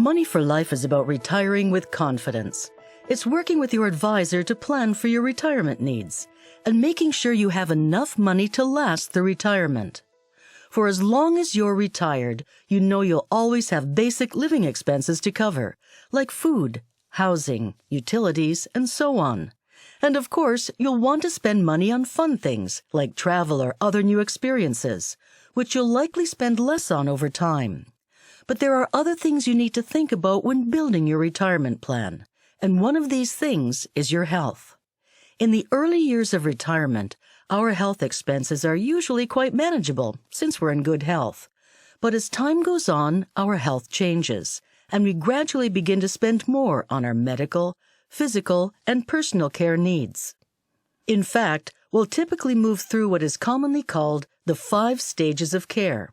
Money for Life is about retiring with confidence. It's working with your advisor to plan for your retirement needs and making sure you have enough money to last the retirement. For as long as you're retired, you know you'll always have basic living expenses to cover, like food, housing, utilities, and so on. And of course, you'll want to spend money on fun things like travel or other new experiences, which you'll likely spend less on over time. But there are other things you need to think about when building your retirement plan, and one of these things is your health. In the early years of retirement, our health expenses are usually quite manageable since we're in good health. But as time goes on, our health changes, and we gradually begin to spend more on our medical, physical, and personal care needs. In fact, we'll typically move through what is commonly called the 5 stages of care.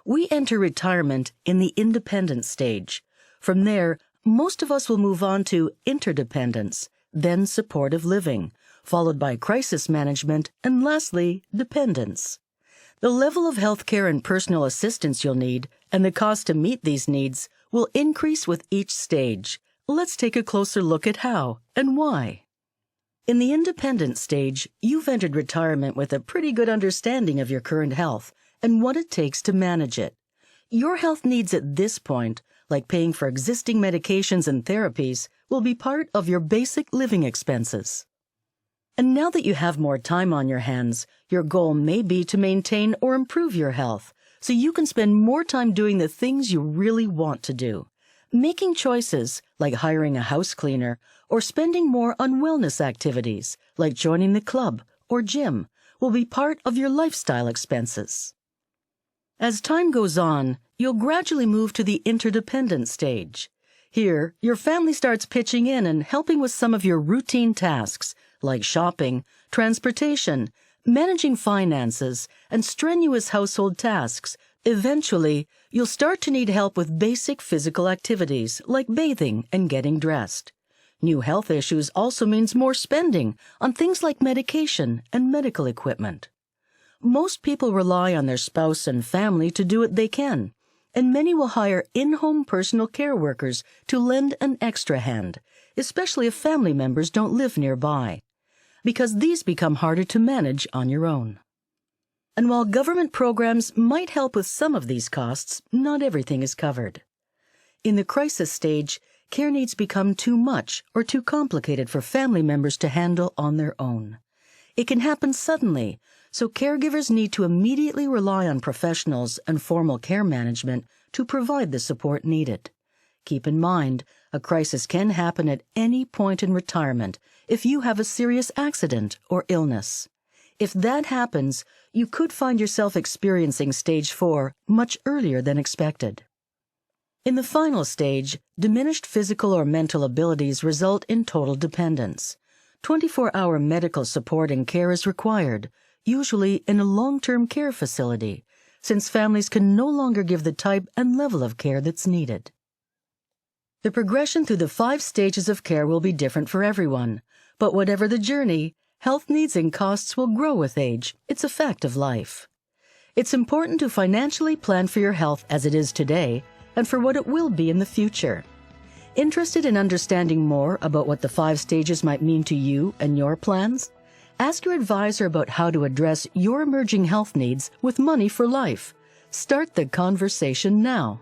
We enter retirement in the independent stage. From there, most of us will move on to interdependence, then supportive living, followed by crisis management, and lastly, dependence. The level of health care and personal assistance you'll need, and the cost to meet these needs, will increase with each stage. Let's take a closer look at how and why. In the independent stage, you've entered retirement with a pretty good understanding of your current health and what it takes to manage it. Your health needs at this point, like paying for existing medications and therapies, will be part of your basic living expenses. And now that you have more time on your hands, your goal may be to maintain or improve your health, so you can spend more time doing the things you really want to do. Making choices, like hiring a house cleaner, or spending more on wellness activities, like joining the club or gym, will be part of your lifestyle expenses. As time goes on, you'll gradually move to the interdependent stage. Here, your family starts pitching in and helping with some of your routine tasks, like shopping, transportation, managing finances, and strenuous household tasks. Eventually, you'll start to need help with basic physical activities, like bathing and getting dressed. New health issues also means more spending on things like medication and medical equipment. Most people rely on their spouse and family to do what they can, and many will hire in-home personal care workers to lend an extra hand, especially if family members don't live nearby, because these become harder to manage on your own. And while government programs might help with some of these costs, not everything is covered. In the crisis stage, care needs become too much or too complicated for family members to handle on their own. It can happen suddenly, so caregivers need to immediately rely on professionals and formal care management to provide the support needed. Keep in mind, a crisis can happen at any point in retirement if you have a serious accident or illness. If that happens, you could find yourself experiencing stage 4 much earlier than expected. In the final stage, diminished physical or mental abilities result in total dependence. 24-hour medical support and care is required, usually in a long-term care facility, since families can no longer give the type and level of care that's needed. The progression through the 5 stages of care will be different for everyone, but whatever the journey, health needs and costs will grow with age. It's a fact of life. It's important to financially plan for your health as it is today and for what it will be in the future. Interested in understanding more about what the 5 stages might mean to you and your plans? Ask your advisor about how to address your emerging health needs with Money for Life. Start the conversation now.